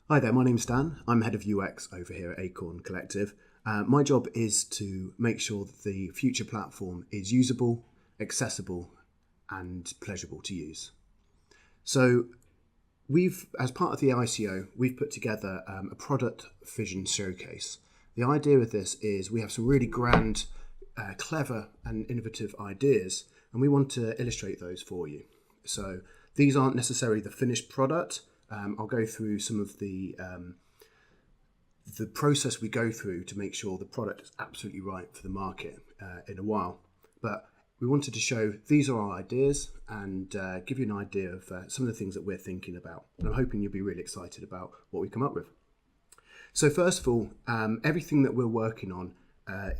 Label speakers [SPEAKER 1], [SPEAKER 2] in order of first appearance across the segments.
[SPEAKER 1] Hi there, my name's Dan. I'm head of UX over here at Acorn Collective. My job is to make sure that the future platform is usable, accessible, and pleasurable to use. So as part of the ICO, we've put together a product vision showcase. The idea of this is we have some really grand, clever and innovative ideas, and we want to illustrate those for you. So these aren't necessarily the finished product. I'll go through some of the process we go through to make sure the product is absolutely right for the market in a while. But we wanted to show these are our ideas and give you an idea of some of the things that we're thinking about. And I'm hoping you'll be really excited about what we come up with. So first of all, everything that we're working on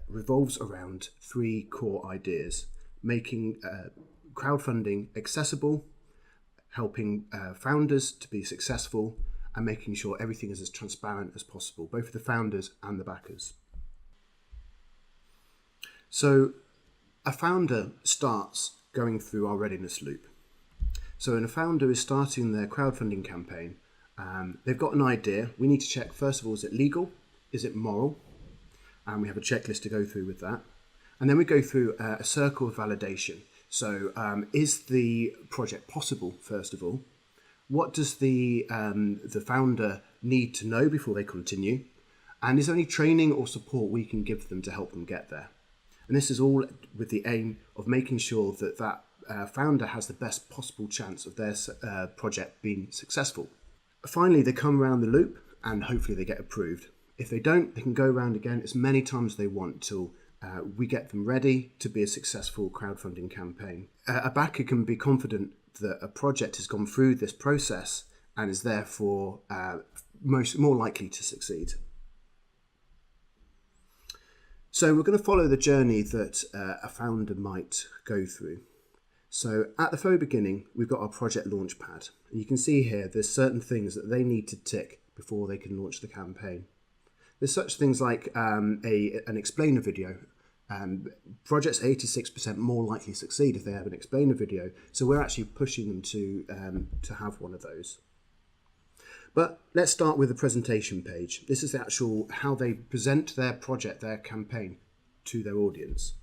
[SPEAKER 1] revolves around three core ideas: making crowdfunding accessible, helping founders to be successful, and making sure everything is as transparent as possible, both for the founders and the backers. So a founder starts going through our readiness loop. So when a founder is starting their crowdfunding campaign, they've got an idea. We need to check, first of all, is it legal? Is it moral? And we have a checklist to go through with that. And then we go through a circle of validation. So is the project possible, first of all? What does the founder need to know before they continue? And is there any training or support we can give them to help them get there? And this is all with the aim of making sure that founder has the best possible chance of their project being successful. Finally, they come around the loop and hopefully they get approved. If they don't, they can go around again as many times as they want till we get them ready to be a successful crowdfunding campaign. A backer can be confident that a project has gone through this process and is therefore more likely to succeed. So we're going to follow the journey that a founder might go through. So at the very beginning, we've got our project launch pad. And you can see here there's certain things that they need to tick before they can launch the campaign. There's such things like an explainer video. Projects are 86% more likely to succeed if they have an explainer video. So we're actually pushing them to have one of those. But let's start with the presentation page. This is the actual how they present their project, their campaign to their audience.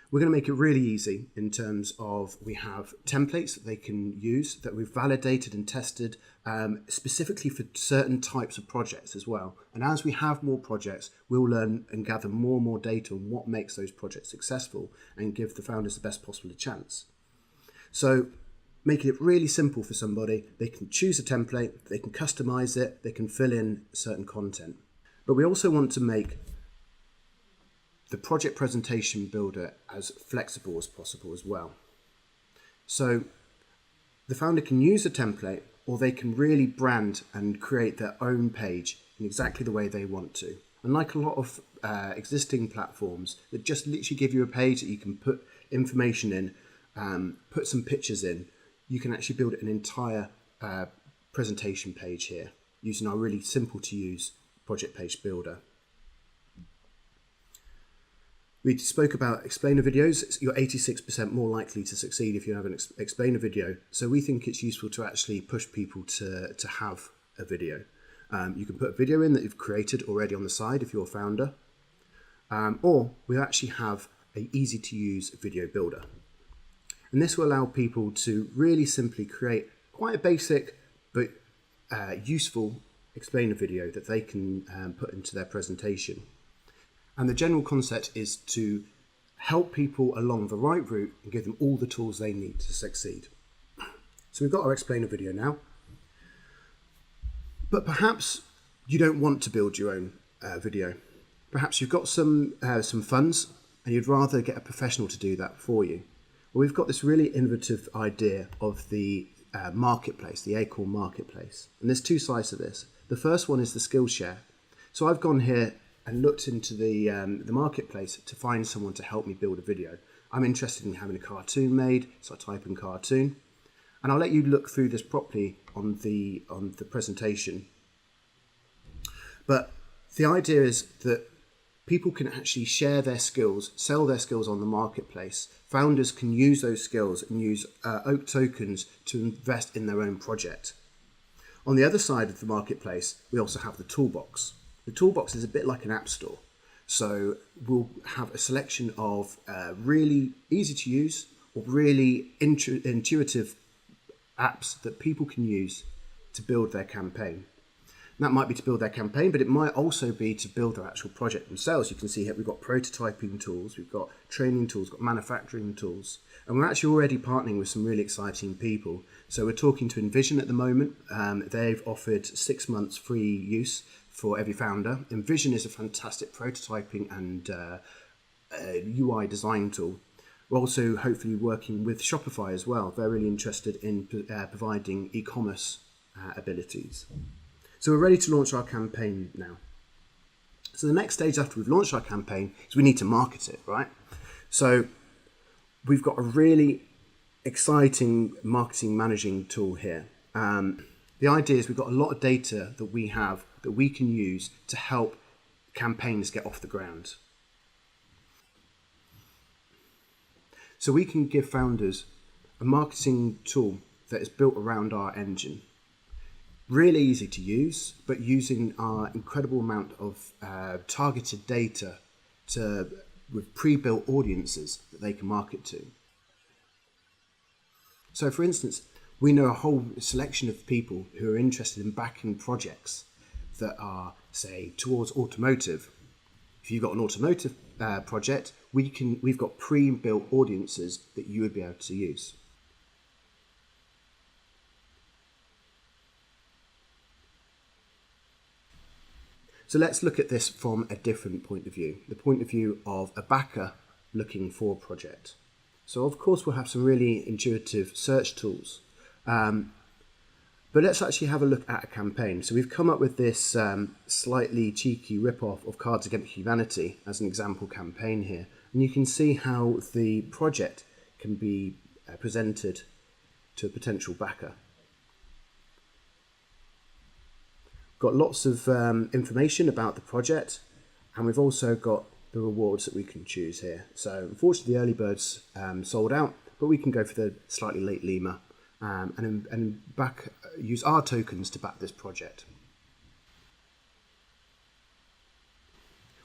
[SPEAKER 1] We're going to make it really easy in terms of we have templates that they can use that we've validated and tested specifically for certain types of projects as well. And as we have more projects, we'll learn and gather more and more data on what makes those projects successful and give the founders the best possible chance. So making it really simple for somebody, they can choose a template, they can customize it, they can fill in certain content. But we also want to make the project presentation builder as flexible as possible as well. So the founder can use a template or they can really brand and create their own page in exactly the way they want to. Unlike a lot of existing platforms that just literally give you a page that you can put information in, put some pictures in, you can actually build an entire presentation page here using our really simple to use project page builder. We spoke about explainer videos. You're 86% more likely to succeed if you have an explainer video. So we think it's useful to actually push people to have a video. You can put a video in that you've created already on the side if you're a founder. Or we actually have an easy to use video builder. And this will allow people to really simply create quite a basic but useful explainer video that they can put into their presentation. And the general concept is to help people along the right route and give them all the tools they need to succeed. So we've got our explainer video now. But perhaps you don't want to build your own video. Perhaps you've got some funds and you'd rather get a professional to do that for you. Well, we've got this really innovative idea of the marketplace, the Acorn marketplace. And there's two sides to this. The first one is the Skillshare. So I've gone here and looked into the marketplace to find someone to help me build a video. I'm interested in having a cartoon made, so I type in cartoon. And I'll let you look through this properly on the presentation. But the idea is that people can actually share their skills, sell their skills on the marketplace. Founders can use those skills and use Oak tokens to invest in their own project. On the other side of the marketplace, we also have the toolbox. The toolbox is a bit like an app store. So we'll have a selection of really easy to use or really intuitive apps that people can use to build their campaign. And that might be to build their campaign, but it might also be to build their actual project themselves. You can see here we've got prototyping tools, we've got training tools, got manufacturing tools, and we're actually already partnering with some really exciting people. So we're talking to Envision at the moment. They've offered 6 months free use for every founder. Envision is a fantastic prototyping and UI design tool. We're also hopefully working with Shopify as well. They're really interested in providing e-commerce abilities. So we're ready to launch our campaign now. So the next stage after we've launched our campaign is we need to market it, right? So we've got a really exciting marketing managing tool here. The idea is we've got a lot of data that we have that we can use to help campaigns get off the ground. So we can give founders a marketing tool that is built around our engine. Really easy to use, but using our incredible amount of targeted data with pre-built audiences that they can market to. So for instance, we know a whole selection of people who are interested in backing projects that are, say, towards automotive. If you've got an automotive project, we've got pre-built audiences that you would be able to use. So let's look at this from a different point of view, the point of view of a backer looking for a project. So of course we'll have some really intuitive search tools, but let's actually have a look at a campaign. So we've come up with this slightly cheeky rip-off of Cards Against Humanity as an example campaign here. And you can see how the project can be presented to a potential backer. Got lots of information about the project, and we've also got the rewards that we can choose here. So unfortunately the early birds sold out, but we can go for the slightly late lemur and use our tokens to back this project.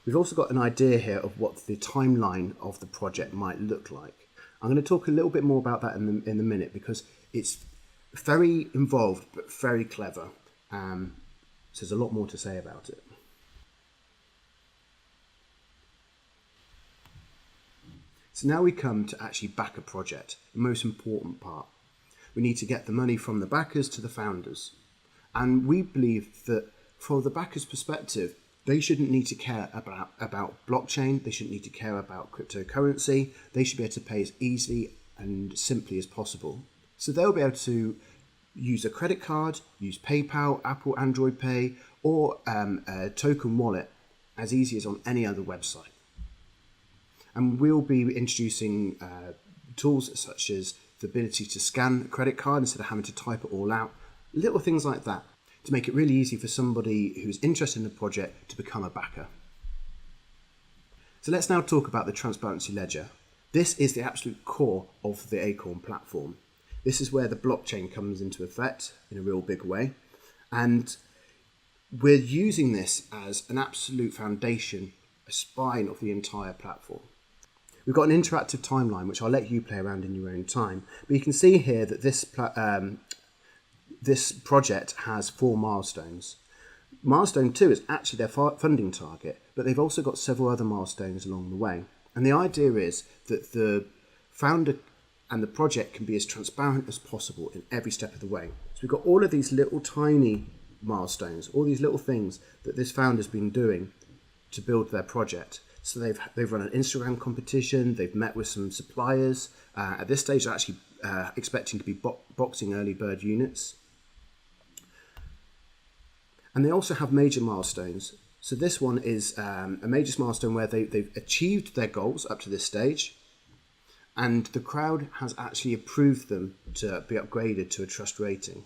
[SPEAKER 1] We've also got an idea here of what the timeline of the project might look like. I'm going to talk a little bit more about that in a minute, because it's very involved but very clever. So there's a lot more to say about it. So now we come to actually back a project, the most important part. We need to get the money from the backers to the founders. And we believe that from the backers' perspective, they shouldn't need to care about blockchain, they shouldn't need to care about cryptocurrency, they should be able to pay as easily and simply as possible. So they'll be able to use a credit card, use PayPal, Apple, Android Pay, or a token wallet as easy as on any other website. And we'll be introducing tools such as the ability to scan a credit card instead of having to type it all out, little things like that, to make it really easy for somebody who's interested in the project to become a backer. So let's now talk about the transparency ledger. This is the absolute core of the Acorn platform. This is where the blockchain comes into effect in a real big way. And we're using this as an absolute foundation, a spine of the entire platform. We've got an interactive timeline, which I'll let you play around in your own time. But you can see here that this project has 4 milestones. Milestone 2 is actually their funding target, but they've also got several other milestones along the way. And the idea is that the founder and the project can be as transparent as possible in every step of the way. So we've got all of these little tiny milestones, all these little things that this founder's been doing to build their project. So they've run an Instagram competition, they've met with some suppliers. At this stage, they're actually expecting to be boxing early bird units. And they also have major milestones. So this one is a major milestone where they've achieved their goals up to this stage, and the crowd has actually approved them to be upgraded to a trust rating.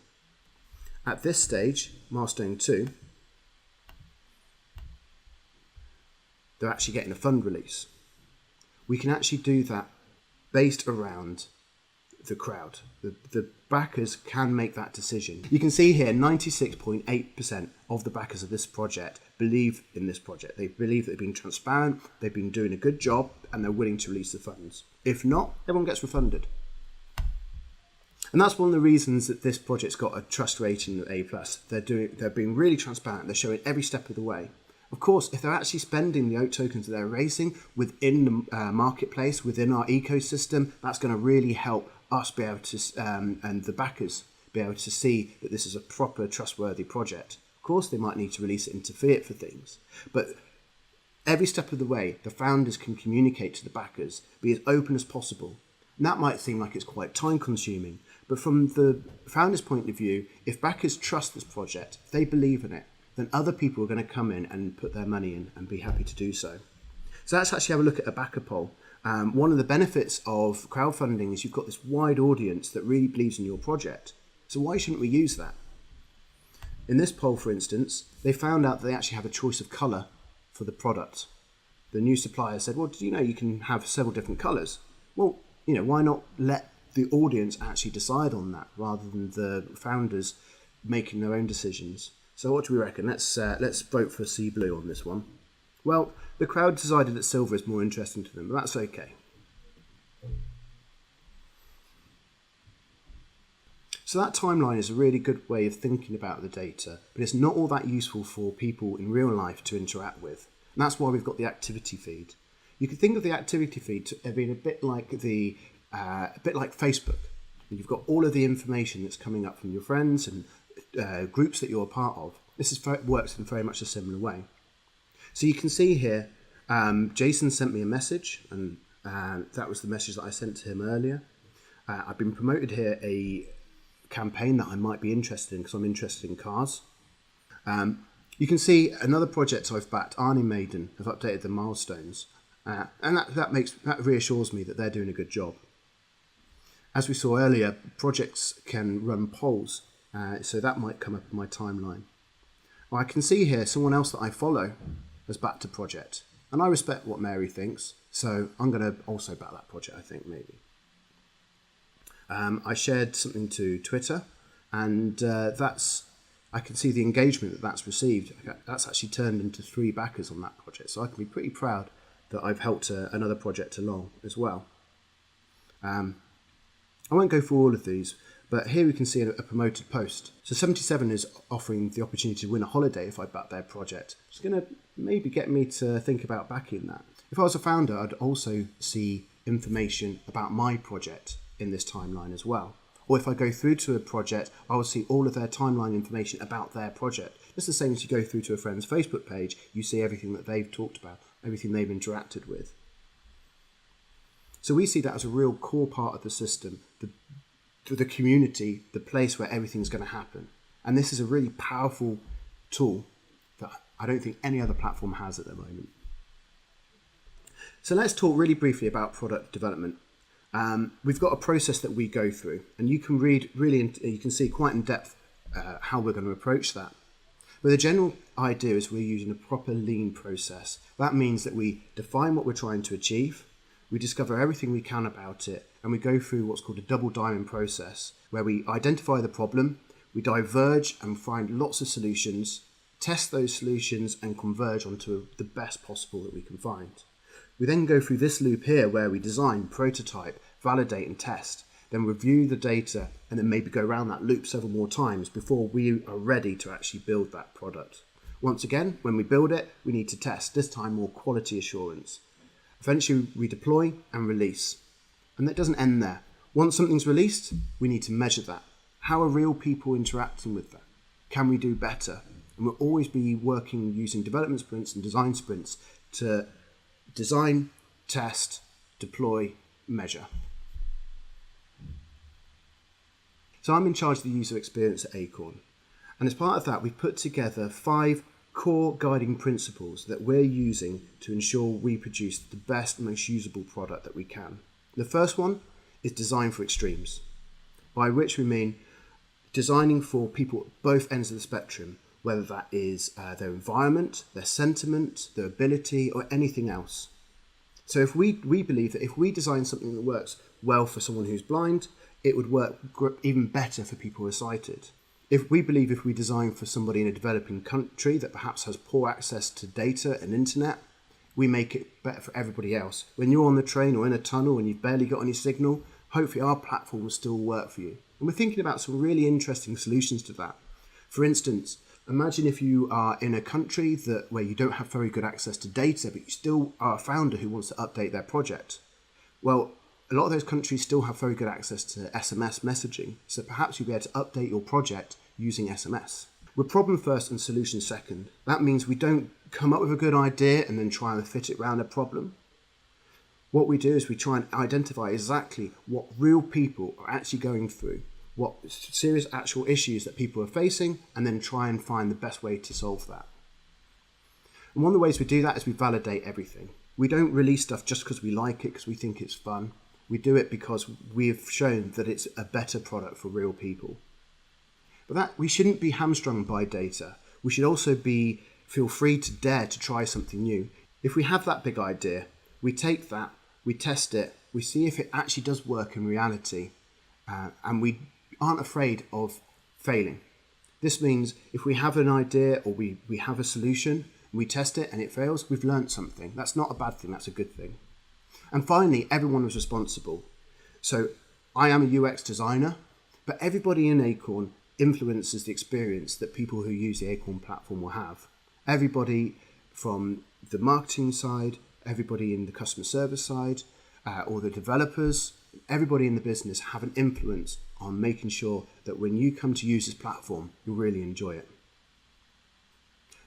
[SPEAKER 1] At this stage, milestone 2, they're actually getting a fund release. We can actually do that based around the crowd. The backers can make that decision. You can see here 96.8% of the backers of this project believe in this project. They believe that they've been transparent, they've been doing a good job, and they're willing to release the funds. If not, everyone gets refunded. And that's one of the reasons that this project's got a trust rating of A+. They're being really transparent. They're showing every step of the way. Of course, if they're actually spending the OAK tokens that they're raising within the marketplace, within our ecosystem, that's going to really help us be able to, and the backers, be able to see that this is a proper, trustworthy project. Of course, they might need to release it into fiat for things, but every step of the way, the founders can communicate to the backers, be as open as possible. And that might seem like it's quite time consuming, but from the founders' point of view, if backers trust this project, if they believe in it, then other people are going to come in and put their money in and be happy to do so. So let's actually have a look at a backer poll. One of the benefits of crowdfunding is you've got this wide audience that really believes in your project. So why shouldn't we use that? In this poll, for instance, they found out that they actually have a choice of colour for the product. The new supplier said, well, did you know you can have several different colours? Well, why not let the audience actually decide on that rather than the founders making their own decisions? So what do we reckon? Let's vote for sea blue on this one. Well, the crowd decided that silver is more interesting to them, but that's okay. So that timeline is a really good way of thinking about the data, but it's not all that useful for people in real life to interact with. And that's why we've got the activity feed. You could think of the activity feed as being a bit like Facebook. You've got all of the information that's coming up from your friends and groups that you're a part of. Works in very much a similar way. So you can see here, Jason sent me a message, and that was the message that I sent to him earlier. I've been promoted here a campaign that I might be interested in because I'm interested in cars. You can see another project I've backed, Arnie Maiden, have updated the milestones, and that reassures me that they're doing a good job. As we saw earlier, projects can run polls. So that might come up in my timeline. Well, I can see here someone else that I follow has backed a project. And I respect what Mary thinks, so I'm going to also back that project, I think, maybe. I shared something to Twitter, and I can see the engagement that's received. That's actually turned into 3 backers on that project, so I can be pretty proud that I've helped another project along as well. I won't go through all of these, but here we can see a promoted post. So 77 is offering the opportunity to win a holiday if I back their project. It's going to maybe get me to think about backing that. If I was a founder, I'd also see information about my project in this timeline as well. Or if I go through to a project, I will see all of their timeline information about their project. Just the same as you go through to a friend's Facebook page, you see everything that they've talked about, everything they've interacted with. So we see that as a real core part of the system, the community, the place where everything's going to happen. And this is a really powerful tool that I don't think any other platform has at the moment. So let's talk really briefly about product development. We've got a process that we go through, and you can read you can see quite in depth how we're going to approach that. But the general idea is we're using a proper lean process. That means that we define what we're trying to achieve, we discover everything we can about it, and we go through what's called a double diamond process, where we identify the problem, we diverge and find lots of solutions, test those solutions and converge onto the best possible that we can find. We then go through this loop here where we design, prototype, validate and test, then review the data, and then maybe go around that loop several more times before we are ready to actually build that product. Once again, when we build it, we need to test, this time more quality assurance. Eventually we deploy and release. And that doesn't end there. Once something's released, we need to measure that. How are real people interacting with that? Can we do better? And we'll always be working using development sprints and design sprints to design, test, deploy, measure. So I'm in charge of the user experience at Acorn. And as part of that, we've put together 5 core guiding principles that we're using to ensure we produce the best, most usable product that we can. The first one is design for extremes, by which we mean designing for people at both ends of the spectrum, whether that is their environment, their sentiment, their ability, or anything else. So if we believe that if we design something that works well for someone who's blind, it would work even better for people who are sighted. If we design for somebody in a developing country that perhaps has poor access to data and internet, we make it better for everybody else. When you're on the train or in a tunnel and you've barely got any signal, hopefully our platform will still work for you. And we're thinking about some really interesting solutions to that. For instance, imagine if you are in a country where you don't have very good access to data, but you still are a founder who wants to update their project. Well, a lot of those countries still have very good access to SMS messaging, so perhaps you'll be able to update your project using SMS. We're problem first and solution second. That means we don't come up with a good idea and then try and fit it around a problem. What we do is we try and identify exactly what real people are actually going through, what serious actual issues that people are facing, and then try and find the best way to solve that. And one of the ways we do that is we validate everything. We don't release stuff just because we like it, because we think it's fun. We do it because we've shown that it's a better product for real people. But we shouldn't be hamstrung by data. We should also feel free to dare to try something new. If we have that big idea, we take that, we test it, we see if it actually does work in reality, and we aren't afraid of failing. This means if we have an idea or we have a solution, we test it and it fails, we've learned something. That's not a bad thing, that's a good thing. And finally, everyone was responsible. So I am a UX designer, but everybody in Acorn influences the experience that people who use the Acorn platform will have. Everybody from the marketing side, everybody in the customer service side, or the developers, everybody in the business have an influence on making sure that when you come to use this platform, you'll really enjoy it.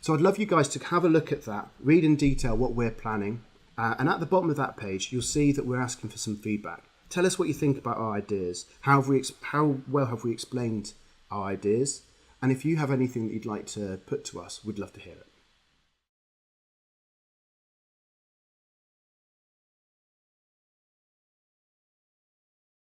[SPEAKER 1] So I'd love you guys to have a look at that, read in detail what we're planning, and at the bottom of that page, you'll see that we're asking for some feedback. Tell us what you think about our ideas. How well have we explained our ideas? And if you have anything that you'd like to put to us, we'd love to hear it.